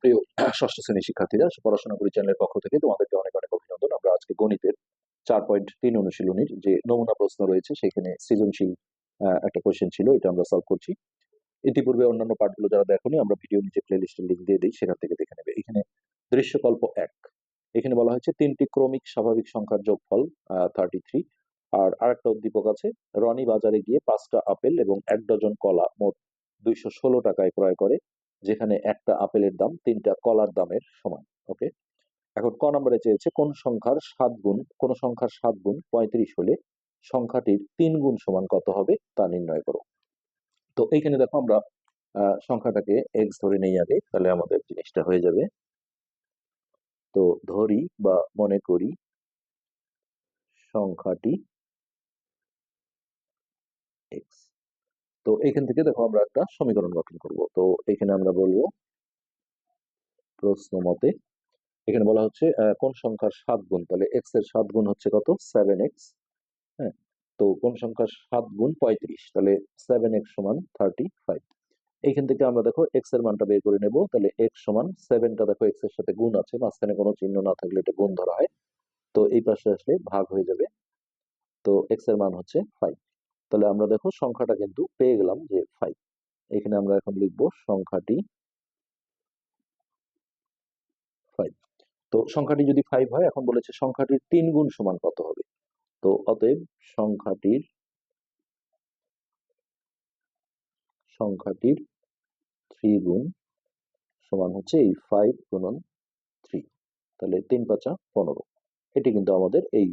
প্রিয় ষষ্ঠ শ্রেণীর শিক্ষার্থীরা, পড়াশোনা করি চ্যানেলের পক্ষ থেকে তোমাদেরকে অনেক অনেক অভিনন্দন। আমরা আজকে গণিতের 4.3 অনুশীলনীর যে নমুনা প্রশ্ন রয়েছে সেখানে সৃজনশীল একটা কোয়েশ্চেন ছিল, এটা আমরা সলভ করছি। ইতিপূর্বে অন্যান্য পার্টগুলো যারা দেখোনি, আমরা ভিডিও নিচে প্লে লিস্টের লিঙ্ক দিয়ে দিই, সেখান থেকে দেখে নেবে। এখানে দৃশ্যকল্প 1, এখানে বলা হয়েছে তিনটি ক্রমিক স্বাভাবিক সংখ্যার যোগফল 33। আর আরেকটা উদ্দীপক আছে, রনি বাজারে গিয়ে 5টা আপেল এবং 1 ডজন কলা মোট 216 টাকায় ক্রয় করে, যেখানে একটা আপেলের দাম 3টা কলার দামের সমান। ওকে, এখন ক নম্বরে চেয়েছে কোন সংখ্যার 7 গুণ 35 হলে সংখ্যাটির 3 গুণ সমান কত হবে তা নির্ণয় করো। তো এইখানে দেখো আমরা সংখ্যাটাকে এক্স ধরে নেই আগে, তাহলে আমাদের জিনিসটা হয়ে যাবে। তো ধরি বা মনে করি সংখ্যাটি এক্স। তো এখান থেকে দেখো আমরা একটা সমীকরণ গঠন করব। তো এখানে আমরা বলবো প্রশ্ন মতে, এখানে বলা হচ্ছে কোন সংখ্যার 7 গুণ, তাহলে এক্স এর 7 গুণ হচ্ছে কত, 7x। হ্যাঁ, তো কোন সংখ্যার 7 গুণ 35, তাহলে 7x সমান 35। এইখান থেকে আমরা দেখো এক্স এর মানটা বের করে নেব। তাহলে এক্স সমান 7টা, দেখো এক্স এর সাথে গুণ আছে, মাঝখানে কোনো চিহ্ন না থাকলে এটা গুণ ধরা হয়, তো এই পাশে আসলে ভাগ হয়ে যাবে। তো এক্স এর মান হচ্ছে 5। তাহলে আমরা দেখো সংখ্যাটা কিন্তু পেয়ে গেলাম যে 5। এখানে আমরা এখন লিখবো সংখ্যাটি 5। তো সংখ্যাটি যদি 5 হয়, এখন বলেছে সংখ্যাটির 3 গুণ সমান কত হবে। তো অতএব সংখ্যাটির 3 গুণ সমান হচ্ছে এই 5 গুণন 3, তাহলে 3 5 15। এটি কিন্তু আমাদের এই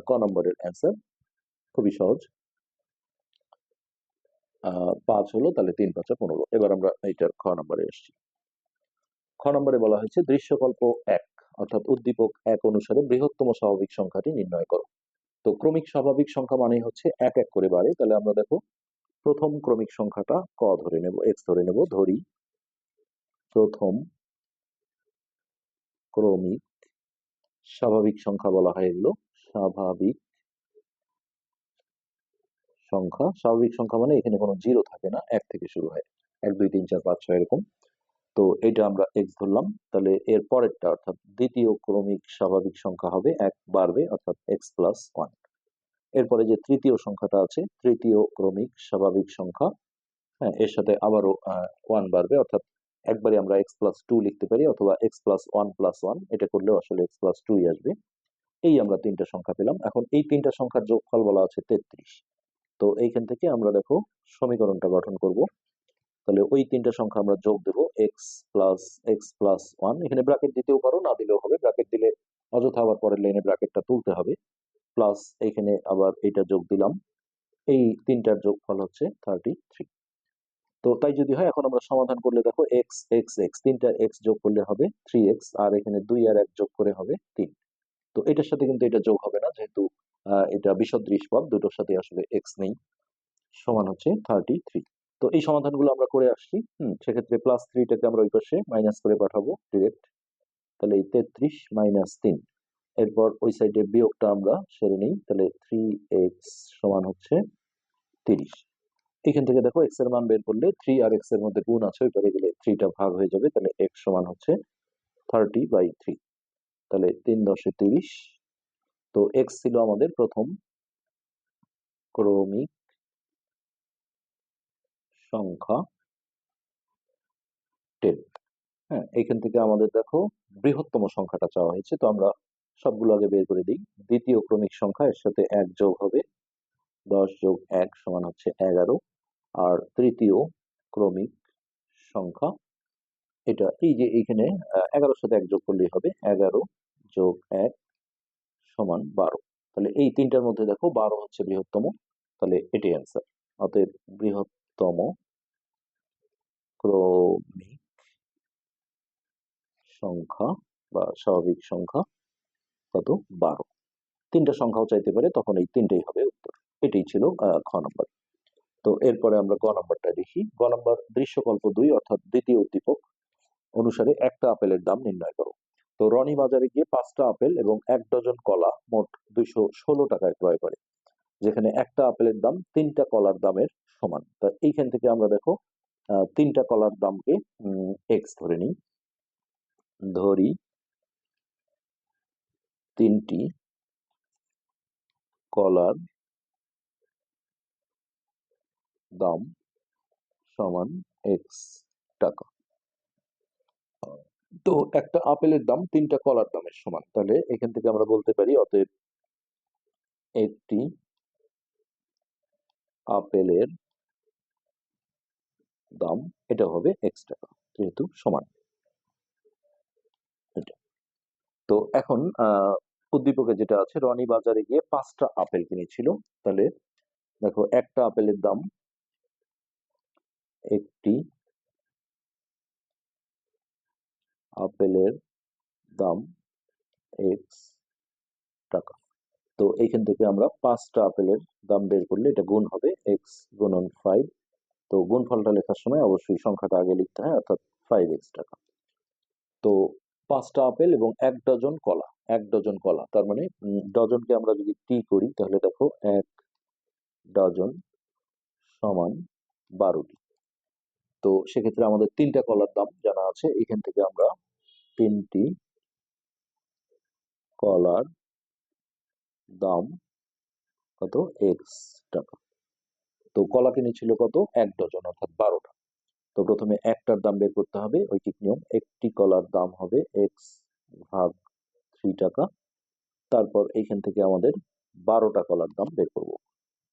ক নম্বরের অ্যান্সার। খুবই সহজ। 5 হলো, তাহলে 3 5 15। এবার আমরা এইটার খ নম্বরে আসছি। খ নম্বরে বলা হয়েছে দৃশ্যকল্প 1 অর্থাৎ উদ্দীপক 1 অনুসারে বৃহত্তম স্বাভাবিক সংখ্যাটি নির্ণয় করো। তো ক্রমিক স্বাভাবিক সংখ্যা মানে হচ্ছে এক এক করে বাড়ে। তাহলে আমরা দেখো প্রথম ক্রমিক সংখ্যাটা ক ধরে নেব, এক্স ধরে নেব। ধরি প্রথম ক্রমিক স্বাভাবিক সংখ্যা বলা হয় এগুলো স্বাভাবিক সংখ্যা। স্বাভাবিক সংখ্যা মানে এখানে কোনো জিরো থাকে না, 1 থেকে শুরু হয়, 1 2 3 4 5 6 এরকম। তো এটা আমরা এক্স ধরলাম। তাহলে এর পরেরটা অর্থাৎ দ্বিতীয় ক্রমিক স্বাভাবিক সংখ্যা হবে 1 বাড়বে, অর্থাৎ এক্স প্লাস 1। এরপরে যে তৃতীয় সংখ্যাটা আছে, তৃতীয় ক্রমিক স্বাভাবিক সংখ্যা, হ্যাঁ, এর সাথে আবারও 1 বাড়বে, অর্থাৎ একবারে আমরা এক্স প্লাস 2 লিখতে পারি, অথবা এক্স প্লাস 1 প্লাস 1, এটা করলেও আসলে এক্স প্লাস 2ই আসবে। এই আমরা তিনটা সংখ্যা পেলাম। এখন এই তিনটা সংখ্যার যোগফল বলা আছে 33। তো এইখান থেকে আমরা দেখো সমীকরণটা গঠন করব। তাহলে ওই তিনটা সংখ্যা আমরা যোগ দেবো, এক্স প্লাস 1। এখানে ব্র্যাকেট দিতেও পারো, না দিলেও হবে, ব্র্যাকেট দিলে অযথা আবার পরের লাইনে ব্র্যাকেটটা তুলতে হবে। প্লাস এখানে আবার এটা যোগ দিলাম, এই তিনটার যোগফল হচ্ছে 33। তো তাই যদি হয়, এখন আমরা সমাধান করলে দেখো এক্স এক্স এক্স, তিনটা এক্স যোগ করলে হবে 3x, আর এখানে 2 আর 1 যোগ করে হবে 3। তো এটার সাথে কিন্তু এটা যোগ হবে না, যেহেতু এটা বিসদৃশ পদ, দুটোর সাথে আসলে এক্স নেই। সমান হচ্ছে 33। তো এই সমাধানগুলো আমরা করে আসছি। সেক্ষেত্রে প্লাস 3টাকে আমরা ওই পাশে মাইনাস করে পাঠাবো ডিরেক্ট। তাহলে এই 33 মাইনাস 3, এরপর ওই সাইডে বিয়োগটা আমরা সেরে নিই। তাহলে 3x সমান হচ্ছে 30। এখান থেকে দেখো এক্স এর মান বের করলে 3 আর এক্স এর মধ্যে গুণ আছে, ওই পারে গেলে 3টা ভাগ হয়ে যাবে। তাহলে এক্স সমান হচ্ছে 30/3। তাহলে 3 10 30। তো এক্স ছিল আমাদের প্রথম ক্রমিক সংখ্যা 10। হ্যাঁ, এইখান থেকে আমাদের দেখো বৃহত্তম সংখ্যাটা চাওয়া হয়েছে, তো আমরা সবগুলো আগে বের করে দিই। দ্বিতীয় ক্রমিক সংখ্যা, এর সাথে 1 যোগ হবে, 10 যোগ 1 সমান হচ্ছে 11। আর তৃতীয় ক্রমিক সংখ্যা, এটা এই যে এইখানে 11-র সাথে 1 যোগ করলেই হবে, 11 যোগ 1 সমান 12। তাহলে এই তিনটার মধ্যে দেখো 12 হচ্ছে বৃহত্তম, তাহলে এটাই অ্যান্সার। অতএব বৃহত্তম ক্রমিক সংখ্যা বা স্বাভাবিক সংখ্যা কত, 12। তিনটা সংখ্যাও চাইতে পারে, তখন এই তিনটেই হবে উত্তর। এটাই ছিল খ নম্বর। তো এরপরে আমরা গ নম্বরটা দেখি। গ নম্বর দৃশ্যকল্প 2 অর্থাৎ দ্বিতীয় উদ্দীপক অনুসারে একটা আপেলের দাম নির্ণয় করো। তো রনি বাজারে গিয়ে 5টা আপেল এবং 1 ডজন কলা মোট 216 টাকায় ক্রয় করে, যেখানে একটা আপেলের দাম 3টা কলার দামের সমান। তা এইখান থেকে আমরা দেখো 3টা কলার দামকে এক্স ধরে নিই। ধরি 3টি কলার দাম সমান এক্স টাকা। তো একটা আপেলের দাম 3টা কলার দামের সমান, তাহলে এখান থেকে আমরা বলতে পারি অতএব একটি আপেলের দাম এটা হবে এক্স টাকা, যেহেতু সমান এটা। তো এখন উদ্দীপকে যেটা আছে, রনি বাজারে গিয়ে 5টা আপেল কিনেছিল। তাহলে দেখো, একটা আপেলের দাম, একটি আপেলের দাম এক্স টাকা। তো এইখান থেকে আমরা 5টা আপেলের দাম বের করলে এটা গুণ হবে এক্স গুণন 5। তো গুণফলটা লেখার সময় অবশ্যই সংখ্যাটা আগে লিখতে হয়, অর্থাৎ 5x টাকা। তো 5টা আপেল এবং 1 ডজন কলা, 1 ডজন কলা, তার মানে ডজনকে আমরা যদি টি করি তাহলে দেখো 1 ডজন সমান 12টি। তো সেক্ষেত্রে আমাদের 3টা কলার দাম জানা আছে, এখান থেকে আমরা 3টি কলার দাম কত, এক্স টাকা। তো কলা কিনেছিল কত, 1 ডজন, অর্থাৎ 12টা। তো প্রথমে একটার দাম বের করতে হবে, ঐকিক নিয়ম, একটি কলার দাম হবে এক্স ভাগ 3 টাকা। তারপর এইখান থেকে আমাদের 12টা কলার দাম বের করব।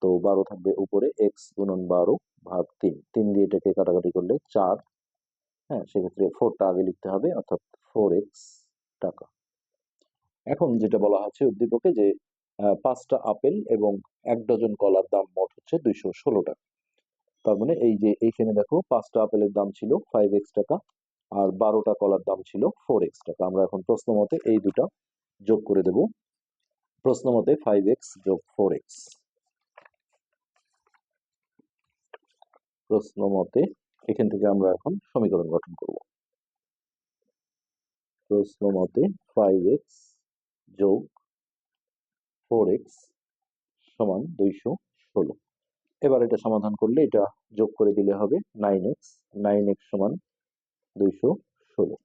তো 12 থাকবে উপরে, এক্স গুণন 12 ভাগ 3, 3 দিয়ে এটাকে কাটাকাটি করলে 4। হ্যাঁ, সেক্ষেত্রে 4টা আগে লিখতে হবে, অর্থাৎ 4x টাকা। এখন যেটা বলা হচ্ছে উদ্দীপকে যে 5টা আপেল এবং 1 ডজন কলার দাম মোট হচ্ছে 216 টাকা। তার মানে এই যে এইখানে দেখো, 5টা আপেলের দাম ছিল 5x টাকা, আর 12টা কলার দাম ছিল 4x টাকা। আমরা এখন প্রশ্ন মতে এই দুটা যোগ করে দেব। প্রশ্ন মতে 5x যোগ 4x, প্রশ্ন মতে এখান থেকে আমরা এখন সমীকরণ গঠন করব। প্রশ্ন মতে 5x যোগ 4x সমান 216। এবার এটা সমাধান করলে এটা যোগ করে দিলে হবে 9x, 9x সমান 216।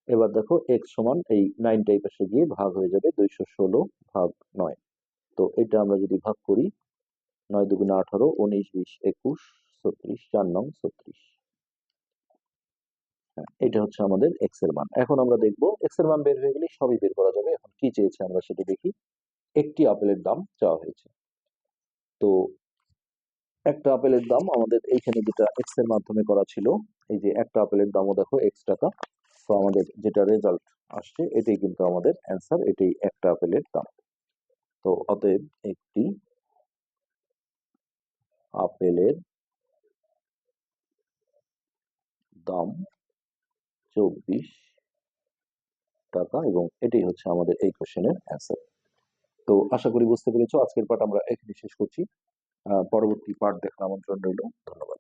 এবার দেখো x সমান এই 9টা এই পাশে গিয়ে ভাগ হয়ে যাবে, 216 ভাগ 9। তো এটা আমরা যদি ভাগ করি, 9 দুগুণে 18, 19 20 21 36, 4 নং 36। এটা হচ্ছে আমাদের এক্স এর মান। এখন আমরা দেখবো এক্স এর মান বের হয়ে গেলে সবই বের করা যাবে। এখন কি চেয়েছে আমরা সেটা দেখি। একটি আপেলের দাম চাওয়া হয়েছে। তো একটা আপেলের দাম আমাদের এইখানে যেটা এক্স এর মাধ্যমে করা ছিল, এই যে একটা আপেলের দামও দেখো এক্স টাকা। তো আমাদের যেটা রেজাল্ট আসছে এটাই কিন্তু আমাদের অ্যান্সার, এটাই একটা আপেলের দাম। তো অতএব একটি আপেলের দাম 24 টাকা, এবং এটাই হচ্ছে আমাদের এই কোশ্চেনের অ্যান্সার। তো আশা করি বুঝতে পেরেছো। আজকের পাঠ আমরা এখানে শেষ করছি। পরবর্তী পাঠ দেখার আমন্ত্রণ রইল। ধন্যবাদ।